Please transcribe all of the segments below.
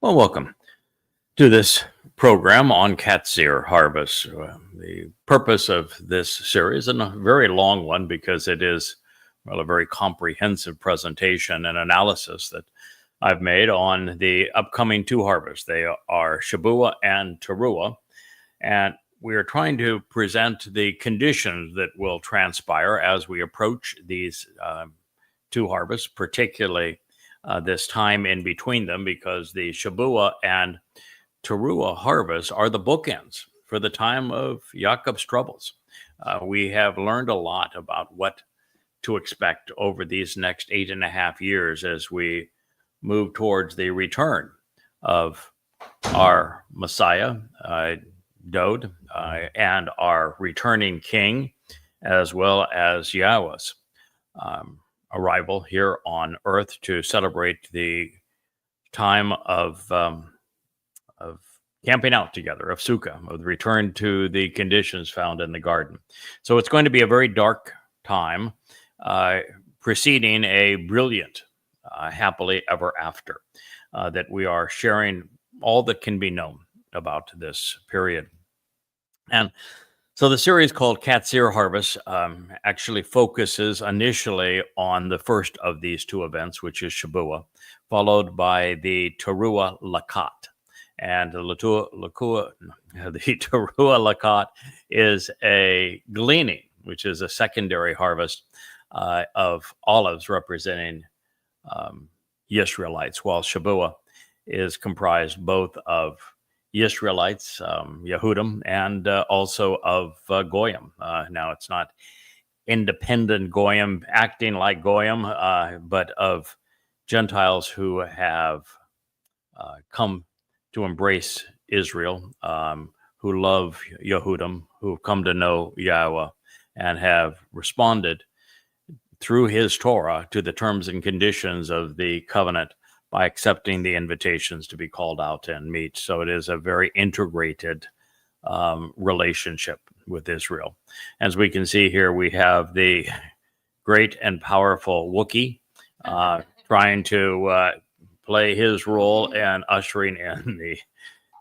Well, welcome to this program on Qatsyr-Harvest. The purpose of this series, and a very long one because it is, well, a very comprehensive presentation and analysis that I've made on the upcoming two harvests. They are Shabuah and Towrah, and we are trying to present the conditions that will transpire as we approach these two harvests, particularly this time in between them, because the Shabuah and Towrah harvest are the bookends for the time of Jacob's troubles. We have learned a lot about what to expect over these next 8.5 years as we move towards the return of our Messiah, Dode, and our returning King, as well as Yahweh's arrival here on earth to celebrate the time of camping out together, of Sukkah, of the return to the conditions found in the garden. So it's going to be a very dark time, preceding a brilliant, happily ever after, that we are sharing all that can be known about this period. And so the series called Qatsyr-Harvest actually focuses initially on the first of these two events, which is Shabuah, followed by the Towrah Lakat. And the Towrah Lakat is a gleaning, which is a secondary harvest of olives representing Israelites, while Shabuah is comprised both of Israelites, Yehudim, and also of Goyim. Now, it's not independent Goyim acting like Goyim, but of Gentiles who have come to embrace Israel, who love Yehudim, who have come to know Yahweh, and have responded through his Torah to the terms and conditions of the covenant by accepting the invitations to be called out and meet. So it is a very integrated relationship with Israel. As we can see here, we have the great and powerful Wookiee trying to play his role and ushering in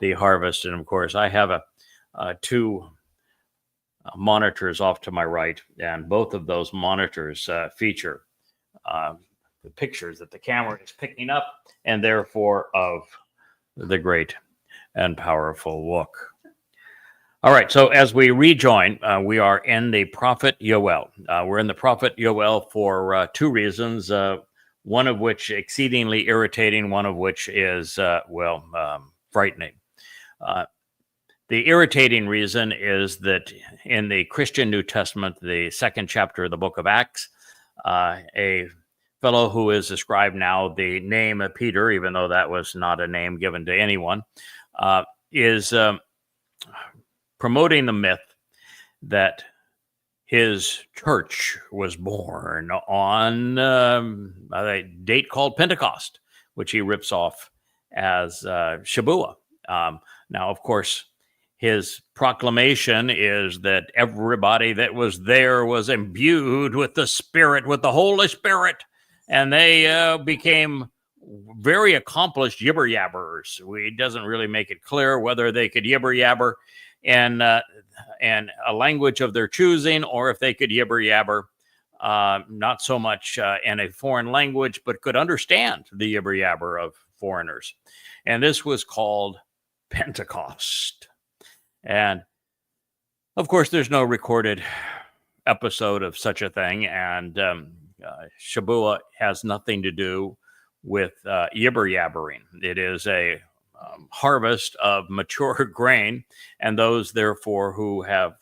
the harvest. And of course, I have two monitors off to my right, and both of those monitors feature the pictures that the camera is picking up, and therefore of the great and powerful Wook. All right, so as we rejoin, we are in the prophet Yoel. We're in the prophet Yoel for two reasons, one of which exceedingly irritating, one of which is, frightening. The irritating reason is that in the Christian New Testament, the second chapter of the book of Acts, a fellow who is ascribed now the name of Peter, even though that was not a name given to anyone, is promoting the myth that his church was born on a date called Pentecost, which he rips off as Shabuah. Now, of course, his proclamation is that everybody that was there was imbued with the Spirit, with the Holy Spirit, and they became very accomplished yibber-yabberers. It doesn't really make it clear whether they could yibber-yabber in a language of their choosing, or if they could yibber-yabber not so much in a foreign language, but could understand the yibber-yabber of foreigners. And this was called Pentecost. And of course, there's no recorded episode of such a thing, and Shabuah has nothing to do with yibber-yabbering. It is a harvest of mature grain, and those, therefore, who have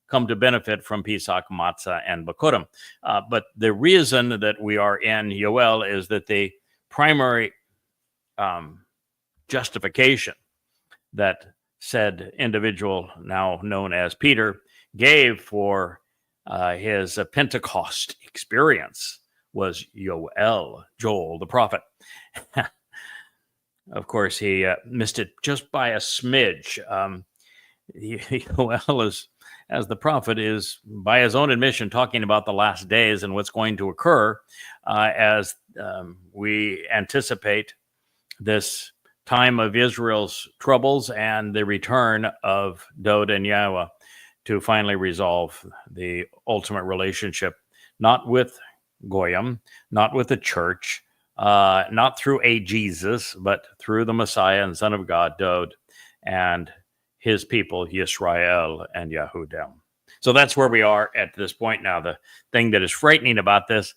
come to benefit from Pesach, Matzah, and Bikurim. But the reason that we are in Yoel is that the primary justification that said individual, now known as Peter, gave for his Pentecost experience was Joel, the prophet. Of course, he missed it just by a smidge. Joel, as the prophet, is, by his own admission, talking about the last days and what's going to occur as we anticipate this time of Israel's troubles and the return of Dod and Yahowah to finally resolve the ultimate relationship, not with Goyim, not with the church, not through a Jesus, but through the Messiah and Son of God, Dod, and his people, Yisrael and Yehudim. So that's where we are at this point now. The thing that is frightening about this,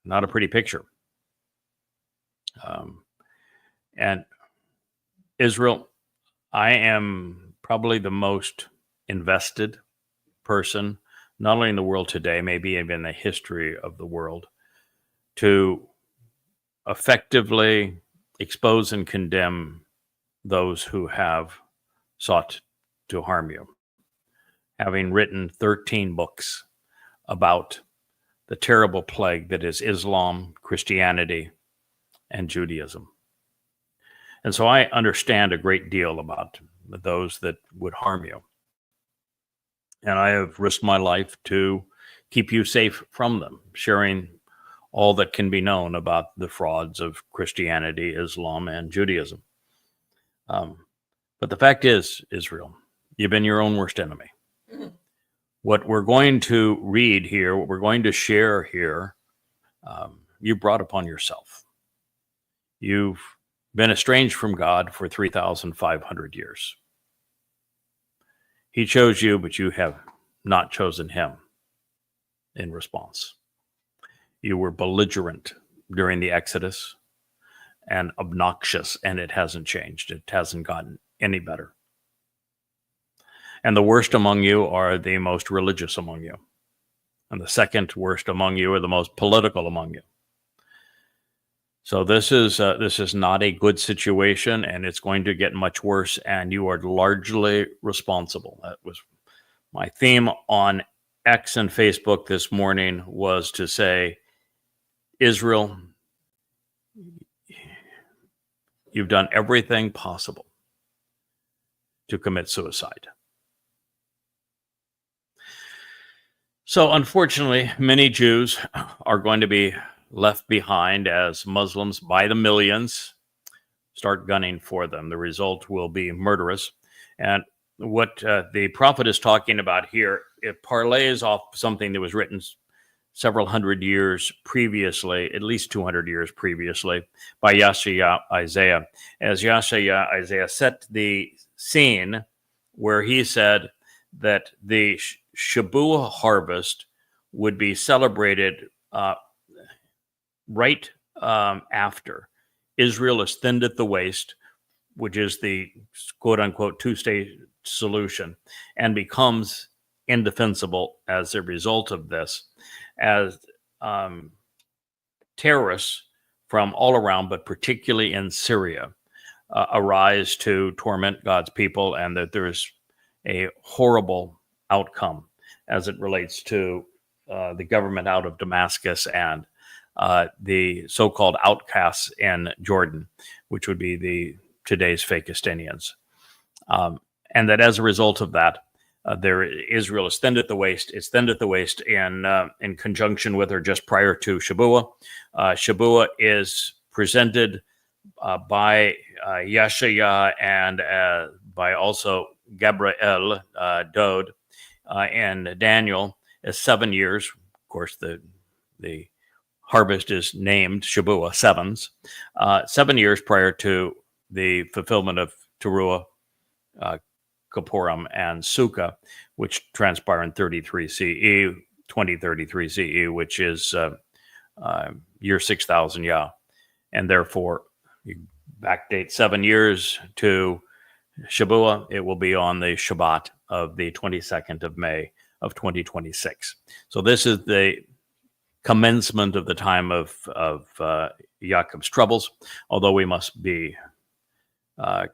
not a pretty picture. And Israel, I am probably the most invested person, not only in the world today, maybe even in the history of the world, to effectively expose and condemn those who have sought to harm you. Having written 13 books about the terrible plague that is Islam, Christianity, and Judaism. And so I understand a great deal about those that would harm you. And I have risked my life to keep you safe from them, sharing all that can be known about the frauds of Christianity, Islam, and Judaism. But the fact is, Israel, you've been your own worst enemy. What we're going to read here, what we're going to share here, you brought upon yourself. You've been estranged from God for 3,500 years. He chose you, but you have not chosen him in response. You were belligerent during the Exodus and obnoxious, and it hasn't changed. It hasn't gotten any better. And the worst among you are the most religious among you. And the second worst among you are the most political among you. So this is not a good situation, and it's going to get much worse, and you are largely responsible. That was my theme on X and Facebook this morning, was to say, Israel, you've done everything possible to commit suicide. So unfortunately, many Jews are going to be left behind as Muslims by the millions start gunning for them. The result will be murderous. And what the prophet is talking about here, it parlays off something that was written several hundred years previously, at least 200 years previously, by Yahowah Isaiah. As Yahowah Isaiah set the scene where he said that the Shabat harvest would be celebrated right after Israel is thinned at the waist, which is the quote-unquote two-state solution, and becomes indefensible as a result of this, as terrorists from all around, but particularly in Syria, arise to torment God's people, and that there is a horrible outcome as it relates to the government out of Damascus and the so-called outcasts in Jordan, which would be today's Fakistinians. And that as a result of that, Israel is thinned at the waist. It's thinned at the waist in conjunction with, or just prior to, Shabuah. Shabuah is presented by Yahowah and by also Gabriel, Dod, and Daniel as 7 years. Of course, the harvest is named Shabuah, sevens, 7 years prior to the fulfillment of Towrah, Kippurim, and Sukkah, which transpire in 33 CE, 2033 CE, which is year 6,000 Yah. And therefore, you backdate 7 years to Shabuah, it will be on the Shabat of the 22nd of May of 2026. So this is the commencement of the time of Yaakov's troubles, although we must be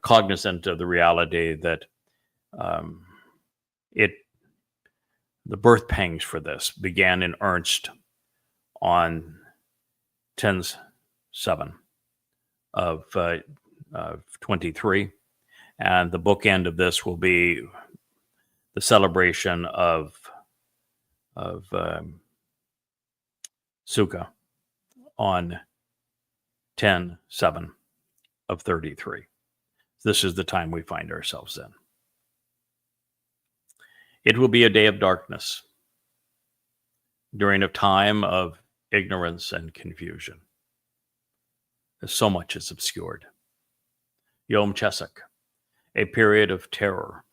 cognizant of the reality that the birth pangs for this began in earnest on 10/7 of 23, and the bookend of this will be the celebration of Sukkah on 10:7 of 33. This is the time we find ourselves in. It will be a day of darkness, during a time of ignorance and confusion. So much is obscured. Yom Chesek, a period of terror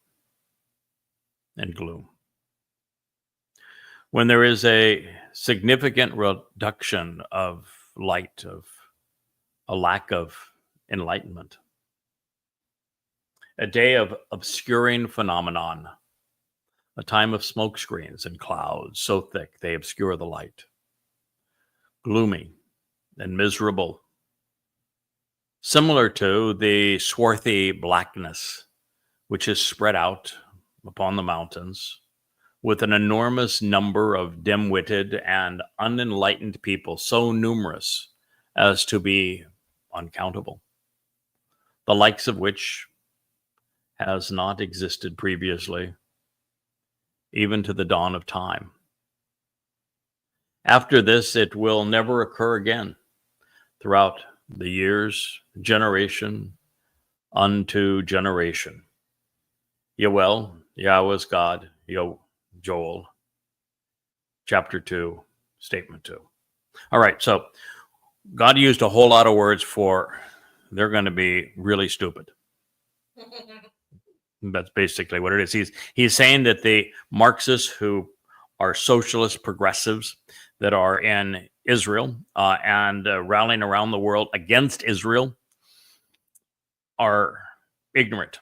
and gloom. When there is a significant reduction of light, of a lack of enlightenment, a day of obscuring phenomenon, a time of smoke screens and clouds so thick they obscure the light, gloomy and miserable, similar to the swarthy blackness which is spread out upon the mountains, with an enormous number of dim-witted and unenlightened people, so numerous as to be uncountable, the likes of which has not existed previously, even to the dawn of time. After this, it will never occur again throughout the years, generation unto generation. Yoel, Yahweh's God, Joel, chapter 2, statement 2. All right, so God used a whole lot of words for they're going to be really stupid. That's basically what it is. He's saying that the Marxists, who are socialist progressives that are in Israel and rallying around the world against Israel, are ignorant.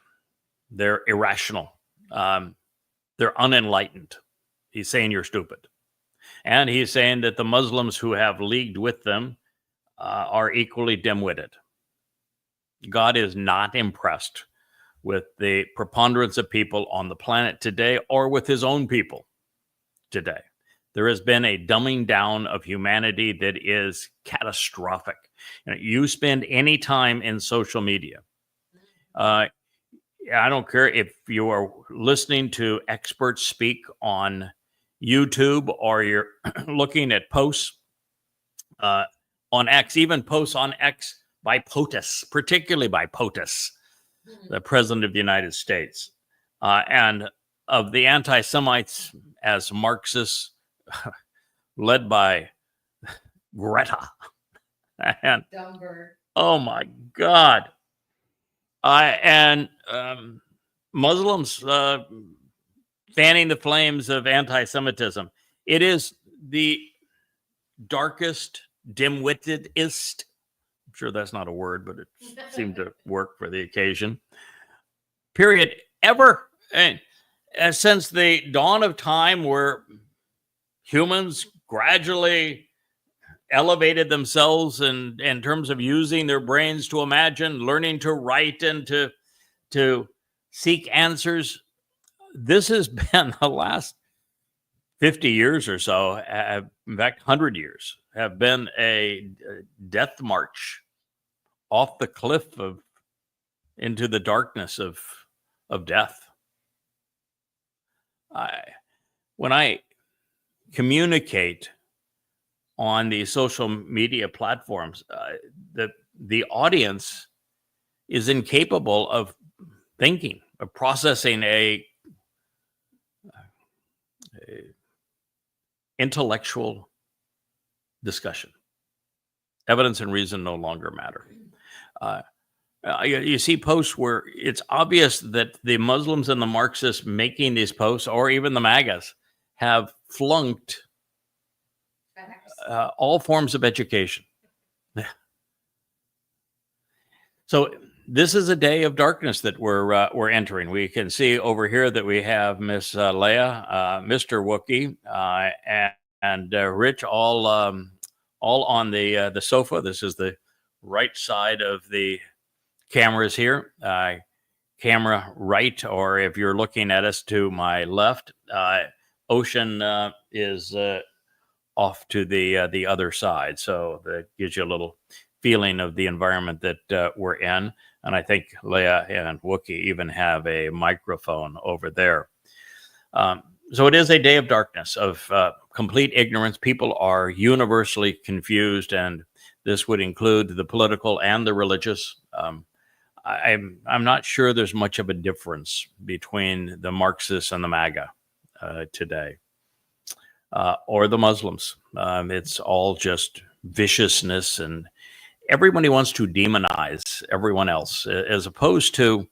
They're irrational. They're unenlightened. He's saying you're stupid. And he's saying that the Muslims who have leagued with them are equally dim-witted. God is not impressed with the preponderance of people on the planet today or with his own people today. There has been a dumbing down of humanity that is catastrophic. You spend any time in social media. I don't care if you are listening to experts speak on YouTube or you're looking at posts on X, even posts on X by POTUS, particularly by POTUS, the President of the United States, and of the anti-Semites as Marxists, led by Greta. And oh my God. And Muslims fanning the flames of anti-Semitism. It is the darkest, dim-wittedest, I'm sure that's not a word, but it seemed to work for the occasion, period, ever. And since the dawn of time, where humans gradually elevated themselves in terms of using their brains to imagine, learning to write, and to seek answers. This has been the last 50 years or so, in fact, 100 years, have been a death march off the cliff into the darkness of death. When I communicate on the social media platforms, the audience is incapable of thinking, of processing a intellectual discussion. Evidence and reason no longer matter. You see posts where it's obvious that the Muslims and the Marxists making these posts, or even the MAGAs, have flunked all forms of education. So this is a day of darkness that we're entering. We can see over here that we have Miss Leah, Mr. Wookie, and Rich all on the sofa. This is the right side of the cameras here. Camera right, or if you're looking at us to my left, Ocean is off to the other side. So that gives you a little feeling of the environment that we're in. And I think Leah and Wookie even have a microphone over there. So it is a day of darkness, of complete ignorance. People are universally confused, and This would include the political and the religious. I'm not sure there's much of a difference between the Marxists and the MAGA today, or the Muslims. It's all just viciousness, and everybody wants to demonize everyone else, as opposed to,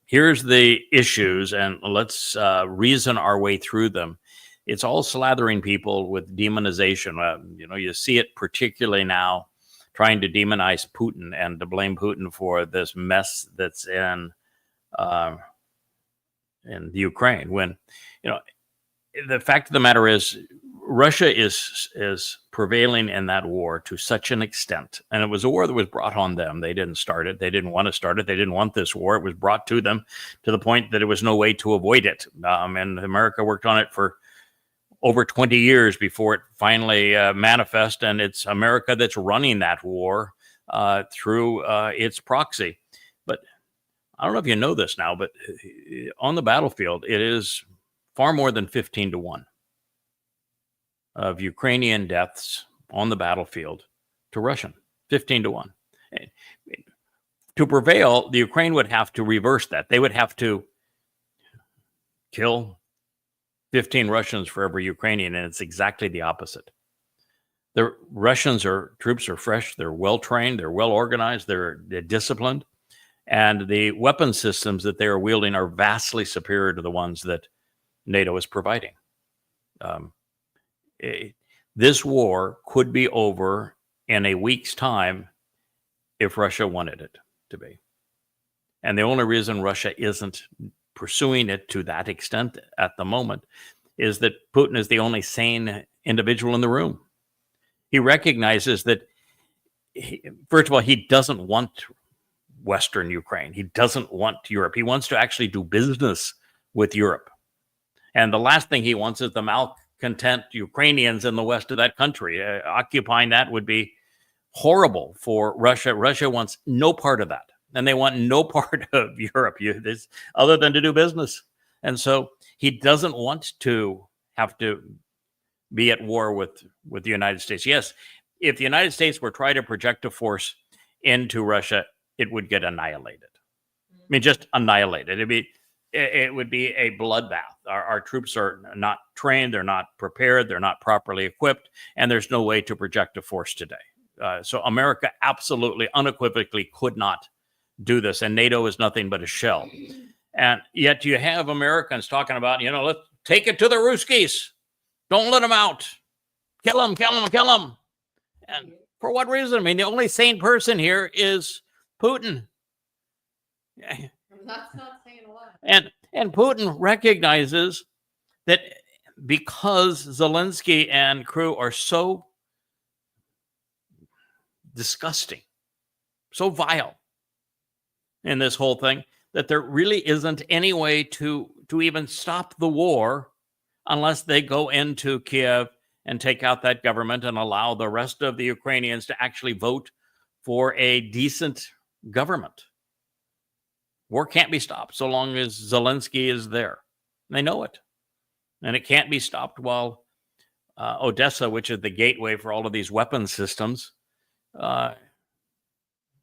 here's the issues and let's reason our way through them. It's all slathering people with demonization. You see it particularly now, trying to demonize Putin and to blame Putin for this mess that's in the Ukraine. When, the fact of the matter is, Russia is prevailing in that war to such an extent, and it was a war that was brought on them. They didn't start it. They didn't want to start it. They didn't want this war. It was brought to them to the point that there was no way to avoid it. And America worked on it for over 20 years before it finally manifests, and it's America that's running that war through its proxy. But I don't know if you know this now, but on the battlefield, it is far more than 15-1 of Ukrainian deaths on the battlefield to Russian, 15-1. To prevail, the Ukraine would have to reverse that. They would have to kill 15 Russians for every Ukrainian, and it's exactly the opposite. The troops are fresh, they're well-trained, they're well-organized, they're disciplined, and the weapon systems that they are wielding are vastly superior to the ones that NATO is providing. This war could be over in a week's time if Russia wanted it to be. And the only reason Russia isn't pursuing it to that extent at the moment is that Putin is the only sane individual in the room. He recognizes that, first of all, he doesn't want Western Ukraine. He doesn't want Europe. He wants to actually do business with Europe. And the last thing he wants is the malcontent Ukrainians in the west of that country. Occupying that would be horrible for Russia. Russia wants no part of that. And they want no part of Europe other than to do business. And so he doesn't want to have to be at war with the United States. Yes, if the United States were trying to project a force into Russia, it would get annihilated. I mean, just annihilated. It would be a bloodbath. Our troops are not trained, they're not prepared, they're not properly equipped, and there's no way to project a force today. So America absolutely, unequivocally could not do this, and NATO is nothing but a shell. And yet you have Americans talking about, let's take it to the Ruskies. Don't let them out. Kill them, kill them, kill them. And for what reason? I mean, the only sane person here is Putin. That's not saying a lot. And Putin recognizes that because Zelensky and crew are so disgusting, so vile in this whole thing, that there really isn't any way to even stop the war unless they go into Kiev and take out that government and allow the rest of the Ukrainians to actually vote for a decent government. War can't be stopped so long as Zelensky is there. They know it. And it can't be stopped while Odessa, which is the gateway for all of these weapon systems,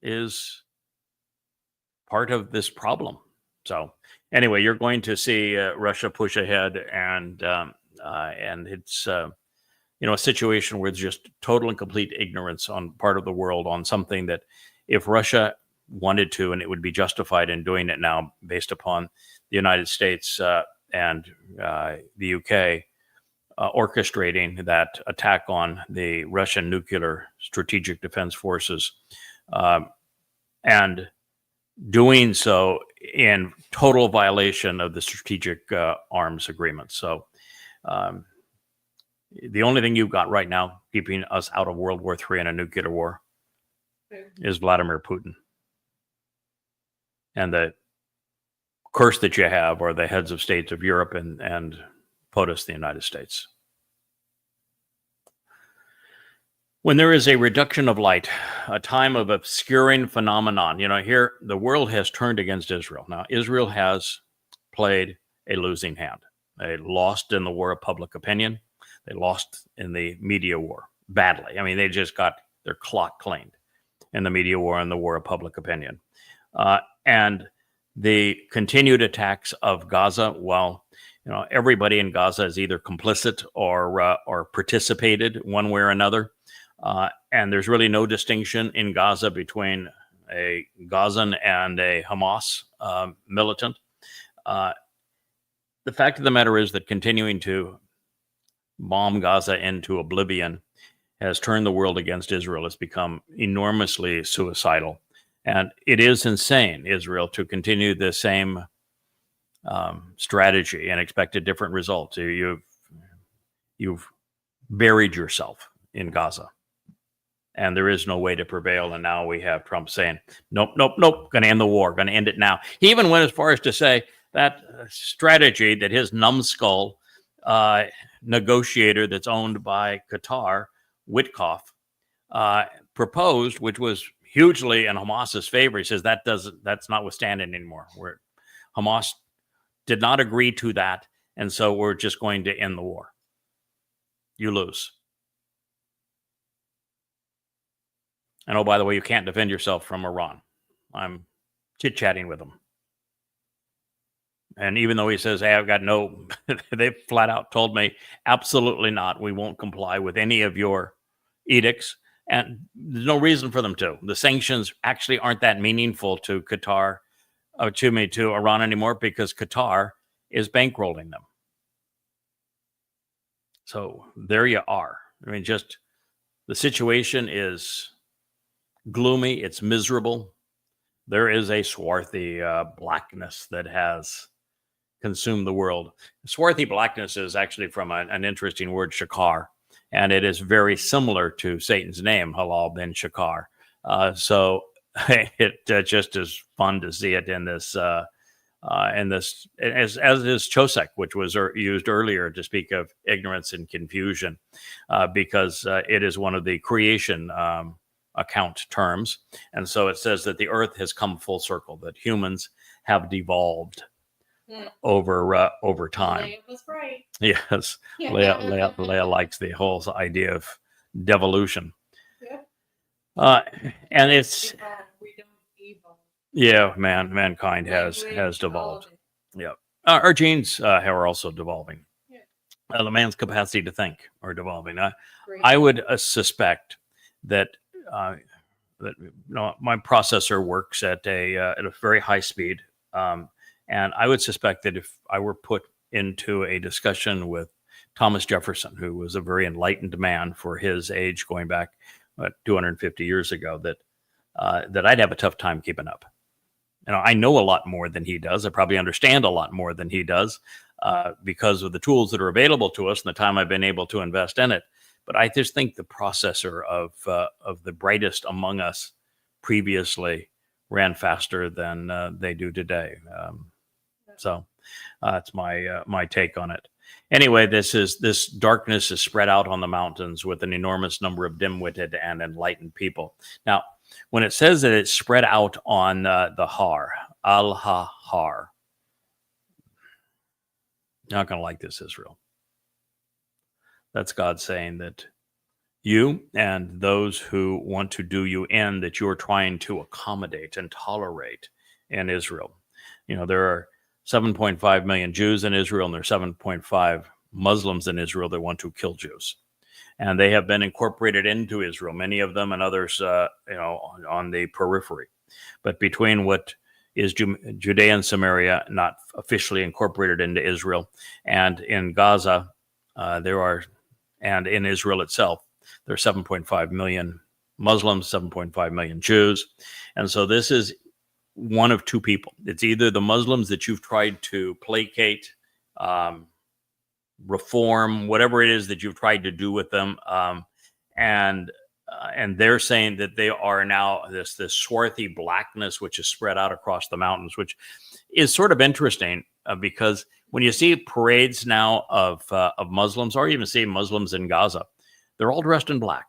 is part of this problem. So anyway, you're going to see Russia push ahead, and it's a situation where there's just total and complete ignorance on part of the world on something that, if Russia wanted to, and it would be justified in doing it now based upon the United States and the UK orchestrating that attack on the Russian nuclear strategic defense forces, and doing so in total violation of the strategic arms agreement. So the only thing you've got right now keeping us out of World War III and a nuclear war is Vladimir Putin. And the curse that you have are the heads of states of Europe and POTUS, the United States. When there is a reduction of light, a time of obscuring phenomenon, here the world has turned against Israel. Now, Israel has played a losing hand. They lost in the war of public opinion. They lost in the media war. badly. I mean, they just got their clock cleaned in the media war and the war of public opinion. And the continued attacks of Gaza, well, everybody in Gaza is either complicit or participated one way or another. And there's really no distinction in Gaza between a Gazan and a Hamas militant. The fact of the matter is that continuing to bomb Gaza into oblivion has turned the world against Israel. It's become enormously suicidal. And it is insane, Israel, to continue the same strategy and expect a different result. You've buried yourself in Gaza, and there is no way to prevail. And now we have Trump saying, nope, going to end the war, going to end it now. He even went as far as to say that strategy that his numbskull negotiator that's owned by Qatar, Witkoff, proposed, which was hugely in Hamas's favor. He says that's not withstanding anymore. Hamas did not agree to that, and so we're just going to end the war. You lose. And oh, by the way, you can't defend yourself from Iran. I'm chit-chatting with him. And even though he says, hey, I've got no, they flat out told me, absolutely not. We won't comply with any of your edicts. And there's no reason for them to. The sanctions actually aren't that meaningful to Qatar, to Iran anymore, because Qatar is bankrolling them. So there you are. I mean, just the situation is gloomy. It's miserable. There is a swarthy blackness that has consumed the world. Swarthy blackness is actually from an interesting word, shakar, and it is very similar to Satan's name, Halal bin Shakar. So it just is fun to see it in this, as is Chosek, which was used earlier to speak of ignorance and confusion, because it is one of the creation account terms. And so it says that the earth has come full circle, that humans have devolved over time. Leah was right. Yes, Leah likes the whole idea of devolution. Yeah. And it's We don't evolve. yeah, mankind has devolved. Yeah, our genes are also devolving. Yeah. The man's capacity to think are devolving. I would suspect that my processor works at a very high speed. And I would suspect that if I were put into a discussion with Thomas Jefferson, who was a very enlightened man for his age, going back 250 years ago, that I'd have a tough time keeping up. I know a lot more than he does. I probably understand a lot more than he does because of the tools that are available to us and the time I've been able to invest in it. But I just think the processor of the brightest among us previously ran faster than they do today. So that's my take on it. Anyway, this darkness is spread out on the mountains with an enormous number of dim-witted and enlightened people. Now, when it says that it's spread out on the Har, Al-Ha-Har, you're not going to like this, Israel. That's God saying that you and those who want to do you in, that you're trying to accommodate and tolerate in Israel. There are 7.5 million Jews in Israel, and there are 7.5 Muslims in Israel that want to kill Jews. And they have been incorporated into Israel, many of them and others, on the periphery. But between what is Judea and Samaria, not officially incorporated into Israel, and in Gaza, and in Israel itself, there are 7.5 million Muslims, 7.5 million Jews. And so this is one of two people. It's either the Muslims that you've tried to placate, reform, whatever it is that you've tried to do with them, and they're saying that they are now this swarthy blackness which is spread out across the mountains, which is sort of interesting because when you see parades now of Muslims, or even see Muslims in Gaza, they're all dressed in black.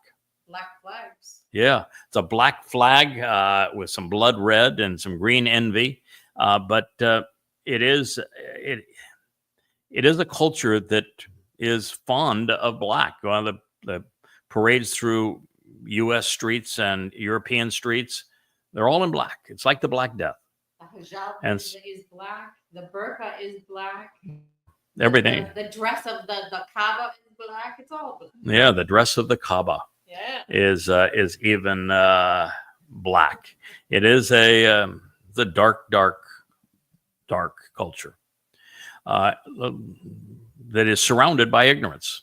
Black flags. Yeah, it's a black flag with some blood red and some green envy, but it is a culture that is fond of black. One of the parades through U.S. streets and European streets, they're all in black. It's like the Black Death. The hijab And is black. The burqa is black. Everything. The dress of the Kaaba is black. It's all black. Yeah, the dress of the Kaaba is even black. It is the dark culture that is surrounded by ignorance.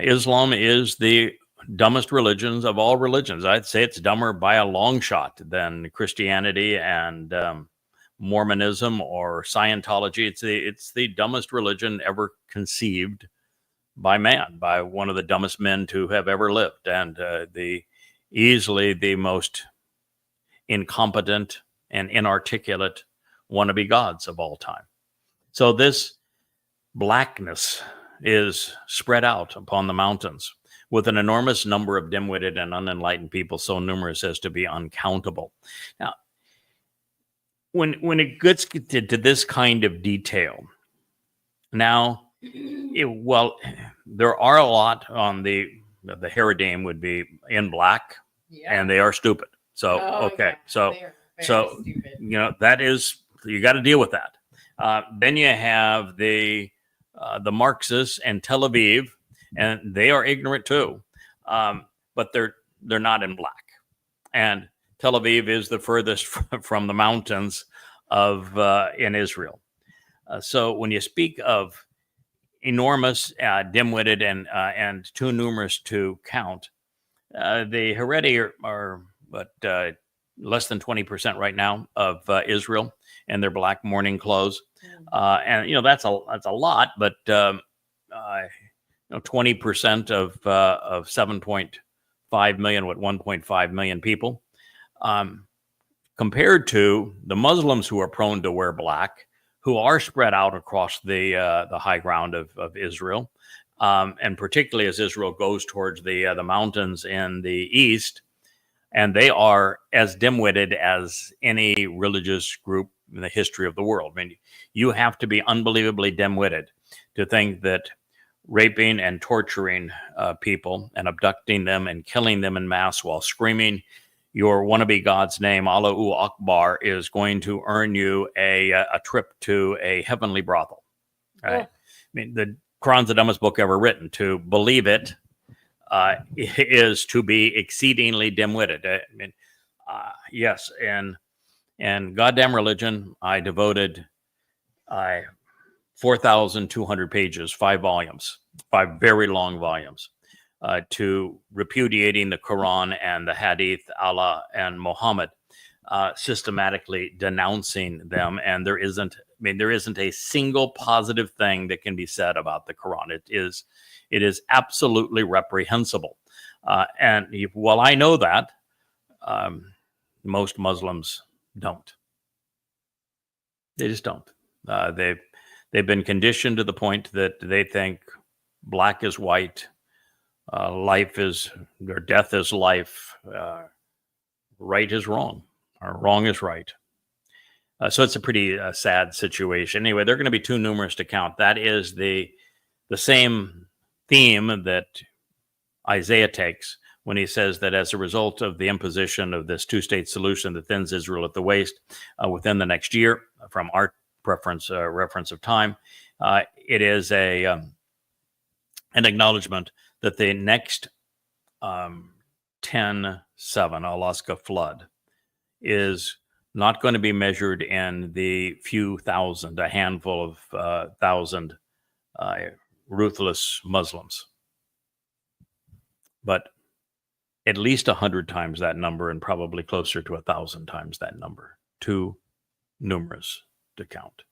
Islam is the dumbest religions of all religions. I'd say it's dumber by a long shot than Christianity and Mormonism or Scientology. It's the dumbest religion ever conceived by man, by one of the dumbest men to have ever lived, and easily the most incompetent and inarticulate wannabe gods of all time. So this blackness is spread out upon the mountains with an enormous number of dim-witted and unenlightened people, so numerous as to be uncountable. Now, when it gets to this kind of detail, now, there are a lot on the Haredim would be in black, and they are stupid. So so stupid. That is, you got to deal with that. Then you have the Marxists and Tel Aviv, and they are ignorant too, but they're not in black. And Tel Aviv is the furthest from the mountains of in Israel. So when you speak of enormous, dim-witted, and too numerous to count, the Haredi are less than 20% right now of Israel, and their black mourning clothes. And that's a lot, but 20% of 7.5 million, 1.5 million people, compared to the Muslims who are prone to wear black, who are spread out across the high ground of Israel, and particularly as Israel goes towards the mountains in the east, and they are as dim-witted as any religious group in the history of the world. I mean, you have to be unbelievably dim-witted to think that raping and torturing people and abducting them and killing them in mass while screaming your wannabe God's name, Allahu Akbar, is going to earn you a trip to a heavenly brothel. Right? I mean, the Quran's the dumbest book ever written. To believe it is to be exceedingly dim-witted. I mean, yes, and goddamn religion, I devoted 4,200 pages, 5 volumes, 5 very long volumes, to repudiating the Quran and the Hadith, Allah and Muhammad, systematically denouncing them. And there isn't a single positive thing that can be said about the Quran. It is absolutely reprehensible. And while I know that, most Muslims don't. They just don't. They've been conditioned to the point that they think black is white, life is, or death is life, right is wrong, or wrong is right. So it's a pretty sad situation. Anyway, they're going to be too numerous to count. That is the same theme that Isaiah takes when he says that as a result of the imposition of this two-state solution that thins Israel at the waist within the next year, from our reference of time, it is an acknowledgement that the next 10/7 Alaska flood is not going to be measured in the few thousand, a handful of thousand ruthless Muslims, but at least 100 times that number, and probably closer to 1,000 times that number. Too numerous to count.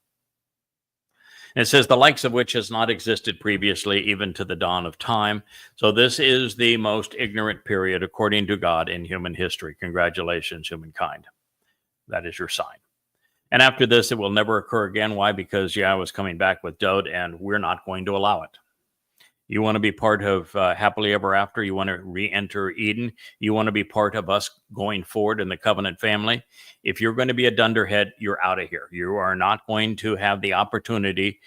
And it says, the likes of which has not existed previously, even to the dawn of time. So this is the most ignorant period, according to God, in human history. Congratulations, humankind. That is your sign. And after this, it will never occur again. Why? Because Yahweh is coming back with Dode, and we're not going to allow it. You want to be part of happily ever after? You want to re-enter Eden? You want to be part of us going forward in the covenant family? If you're going to be a dunderhead, you're out of here. You are not going to have the opportunity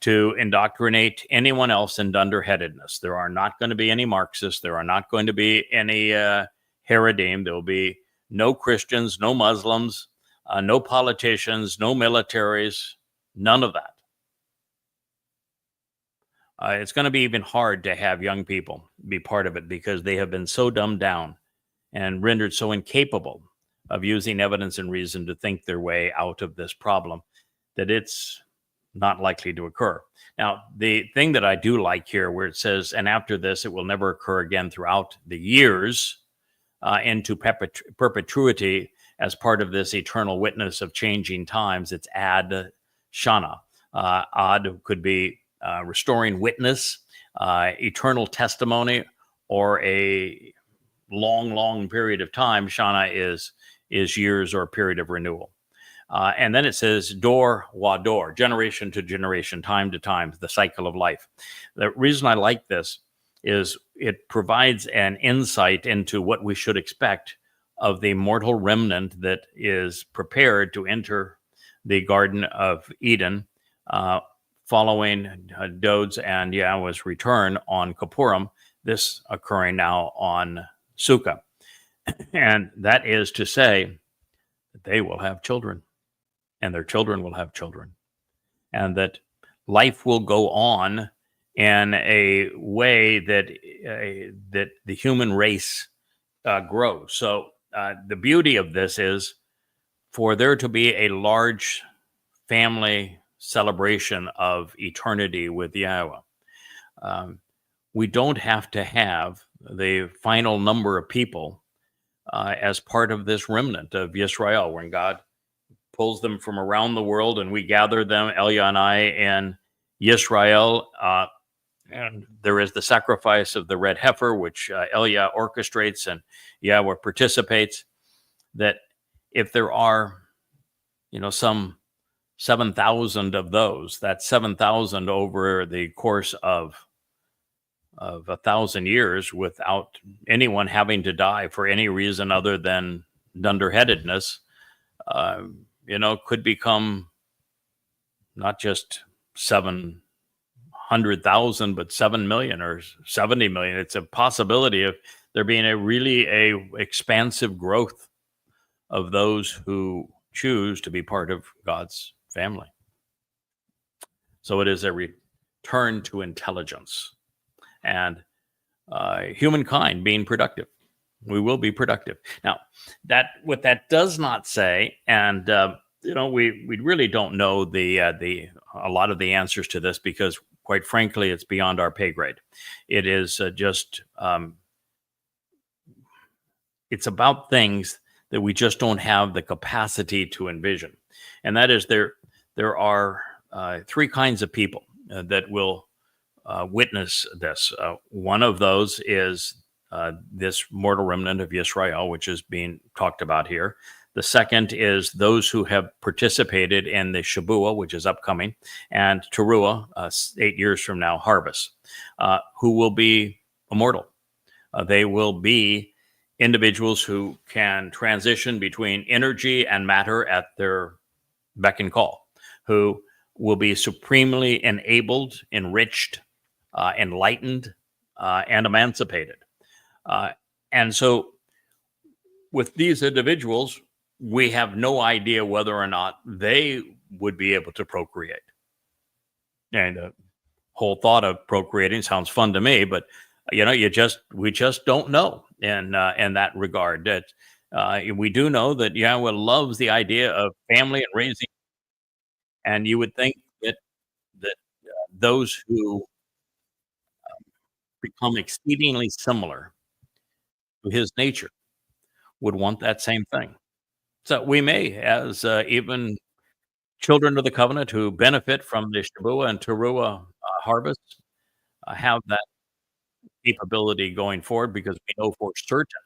to indoctrinate anyone else in dunderheadedness. There are not going to be any Marxists. There are not going to be any Haredim. There will be no Christians, no Muslims, no politicians, no militaries, none of that. It's going to be even hard to have young people be part of it because they have been so dumbed down and rendered so incapable of using evidence and reason to think their way out of this problem that it's not likely to occur. Now, the thing that I do like here where it says, and after this, it will never occur again throughout the years into perpetuity as part of this eternal witness of changing times. It's ad shana. Ad could be restoring witness, eternal testimony, or a long period of time. Shana is years or a period of renewal. And then it says dor wa dor, generation to generation, time to time, the cycle of life. The reason I like this is it provides an insight into what we should expect of the mortal remnant that is prepared to enter the Garden of Eden following Dod's and Yahowah's return on Kippurim, this occurring now on Sukkah. And that is to say that they will have children, and their children will have children, and that life will go on in a way that that the human race grows. So the beauty of this is for there to be a large family celebration of eternity with Yahowah. We don't have to have the final number of people as part of this remnant of Yisrael, when God pulls them from around the world and we gather them, Elia and I, in Yisrael. And there is the sacrifice of the red heifer, which Elia orchestrates and Yahowah participates. That if there are, some 7,000 of those, that's 7,000 over the course of 1,000 years without anyone having to die for any reason other than dunderheadedness, could become not just 700,000, but 7 million or 70 million. It's a possibility of there being a expansive growth of those who choose to be part of God's family. So it is a return to intelligence and humankind being productive. We will be productive. Now, what that does not say, and we really don't know a lot of the answers to this because, quite frankly, it's beyond our pay grade. It is it's about things that we just don't have the capacity to envision, and that is there are three kinds of people that will witness this. One of those is this mortal remnant of Yisrael, which is being talked about here. The second is those who have participated in the Shabuah, which is upcoming, and Towrah, 8 years from now, harvest, who will be immortal. They will be individuals who can transition between energy and matter at their beck and call, who will be supremely enabled, enriched, enlightened, and emancipated. And so with these individuals, we have no idea whether or not they would be able to procreate. And the whole thought of procreating sounds fun to me, but we just don't know in that regard. That we do know that Yahowah loves the idea of family and raising, and you would think that those who become exceedingly similar to his nature would want that same thing. So we may, as even children of the covenant who benefit from the Shabuah and Towrah harvest, have that capability going forward, because we know for certain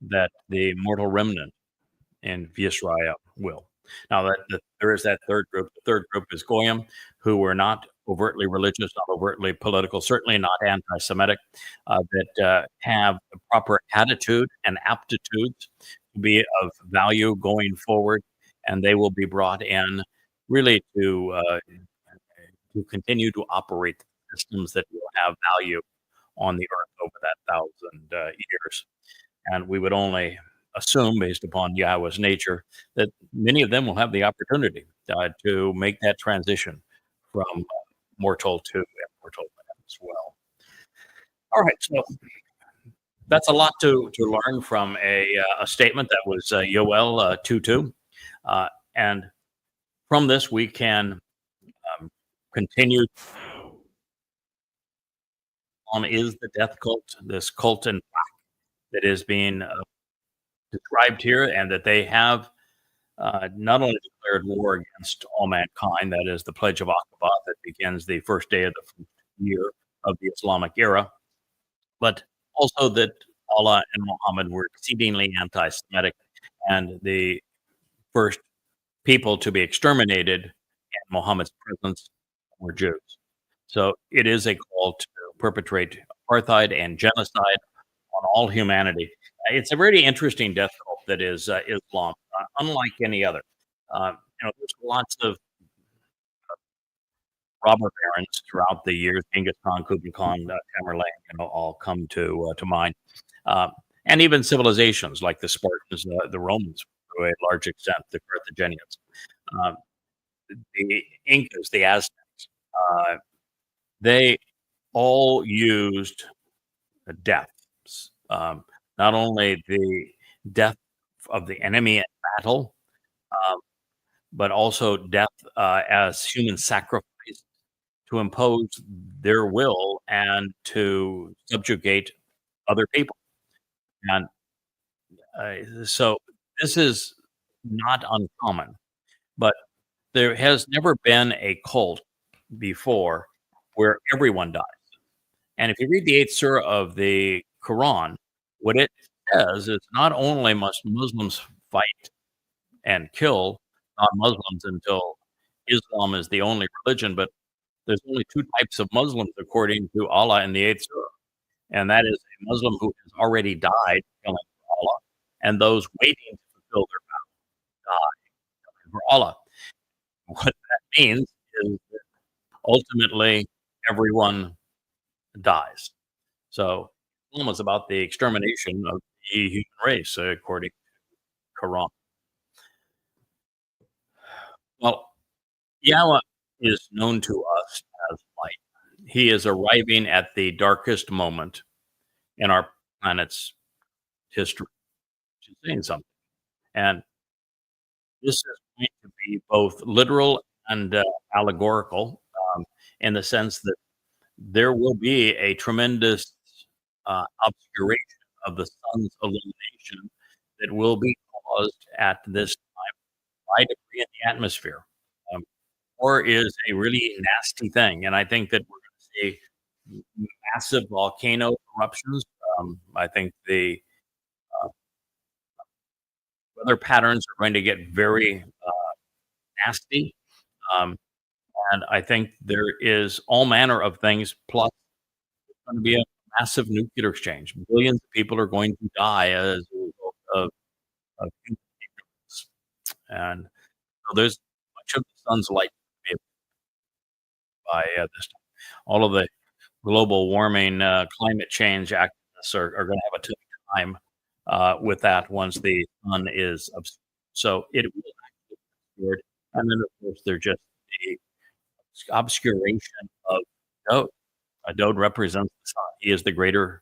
that the mortal remnant in Yisrael will. Now, there is that third group. The third group is Goyim, who were not overtly religious, not overtly political, certainly not anti-Semitic, that have the proper attitude and aptitudes to be of value going forward, and they will be brought in really to to continue to operate systems that will have value on the earth over that 1,000 years. And we would only assume, based upon Yahweh's nature, that many of them will have the opportunity to make that transition from mortal to immortal as well. All right, so that's a lot to learn from a statement that was Yoel 2:2. And from this, we can continue on is the death cult, this cult in black that is being described here, and that they have not only declared war against all mankind, that is the Pledge of Aqaba that begins the first day of the first year of the Islamic era, but also that Allah and Muhammad were exceedingly anti-Semitic, and the first people to be exterminated in Muhammad's presence were Jews. So it is a call to perpetrate apartheid and genocide on all humanity. It's a very interesting death cult that is Islam, unlike any other. There's lots of robber barons throughout the years. Genghis Khan, Kublai Khan, Tamerlane, all come to mind. And even civilizations like the Spartans, the Romans, to a large extent, the Carthaginians, the Incas, the Aztecs, they all used death. Not only the death of the enemy in battle, but also death as human sacrifice to impose their will and to subjugate other people. And so this is not uncommon, but there has never been a cult before where everyone dies. And if you read the 8th surah of the Quran, what it says is not only must Muslims fight and kill non-Muslims until Islam is the only religion, but there's only 2 types of Muslims according to Allah in the 8th surah. And that is a Muslim who has already died killing for Allah, and those waiting to fulfill their vow die killing for Allah. What that means is that ultimately everyone dies. So Islam is about the extermination of the human race, according to Quran. Well, Yahweh is known to us as light. He is arriving at the darkest moment in our planet's history, which is saying something. And this is going to be both literal and allegorical, in the sense that there will be a tremendous obscuration of the sun's illumination that will be caused at this time by debris in the atmosphere. War is a really nasty thing, and I think that we're going to see massive volcano eruptions. I think the weather patterns are going to get very nasty, and I think there is all manner of things. Plus, there's going to be a massive nuclear exchange. Billions of people are going to die as a result of human ignorance. And so there's much of the sun's light to be by this time. All of the global warming, climate change activists are going to have a tough time with that once the sun is obscured. So it will actually be obscured. And then, of course, there's just the obscuration of Dode. Dode represents the sun. He is the greater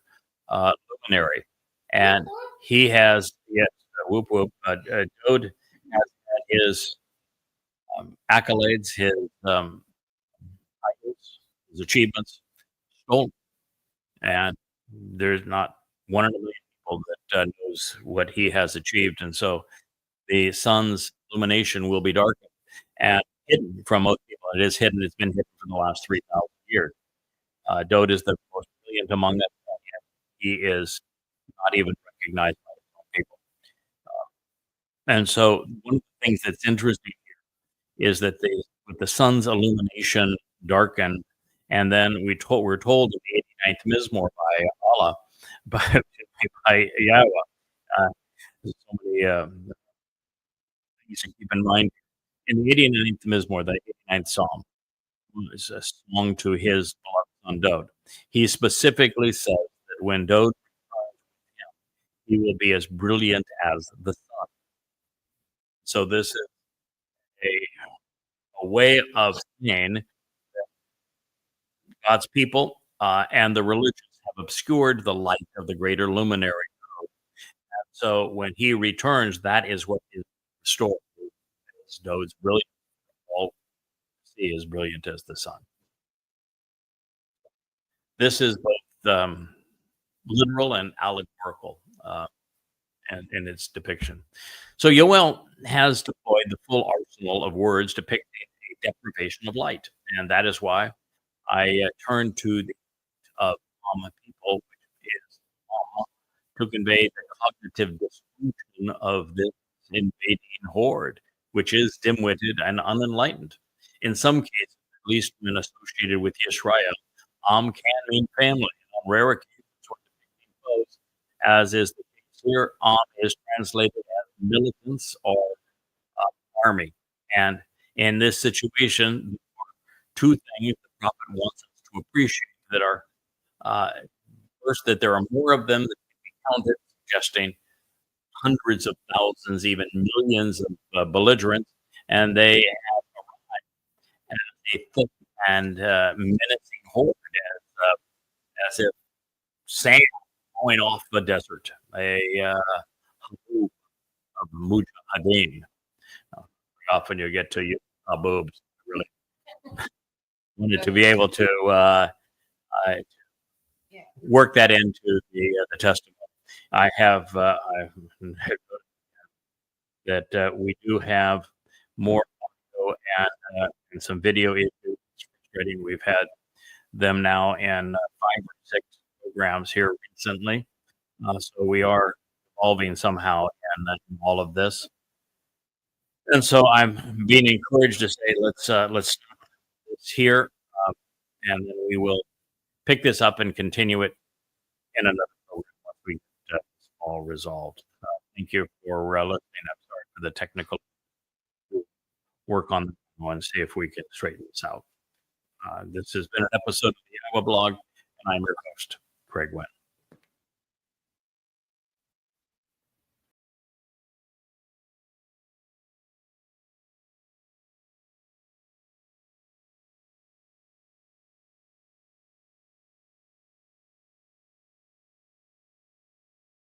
luminary. And he has, yes, whoop whoop, Dode has had his accolades, his titles, his achievements stolen. And there's not 1 in a million people that knows what he has achieved. And so the sun's illumination will be darkened and hidden from most people. It is hidden. It's been hidden for the last 3,000 years. Dode is the most brilliant among them. He is not even recognized by his own people. And so one of the things that's interesting here is that with the sun's illumination darkened, and then we're told in the 89th Mizmor by Allah, by Yahweh, there's so many things to keep in mind. In the 89th Mizmor, the 89th Psalm, is a song to his beloved son Dode. He specifically says that when Dode he will be as brilliant as the sun. So this is a way of saying God's people and the religions have obscured the light of the greater luminary. So when he returns, that is what is restored. Dode's brilliant. All see as brilliant as the sun. This is both literal and allegorical in its depiction. So Yoel has deployed the full arsenal of words depicting a deprivation of light, and that is why I turn to the of people, which is to convey the cognitive dysfunction of this invading horde, which is dim-witted and unenlightened. In some cases, at least when associated with Yisrael, can mean family. On rare occasions, when depicting foes, as is the case here, is translated as militants or army. And in this situation, two things the prophet wants us to appreciate that are first, that there are more of them than can be counted, suggesting hundreds of thousands, even millions of belligerents, and they have arrived as a thick and menacing horde, as if sand going off the desert, a haboob of mujahideen. Often you get to use haboobs. Really wanted to be able to work that into the testimony. I have that we do have more audio and some video issues. It's frustrating. We've had them now in 5 or 6 programs here recently, so we are evolving somehow in all of this. And so I'm being encouraged to say, let's stop this here, and then we will pick this up and continue it in another program once we get this all resolved. Thank you for listening. I'm sorry for the technical work on the one, see if we can straighten this out. This has been an episode of the YAHOWAH blog, and I'm your host, Craig Winn.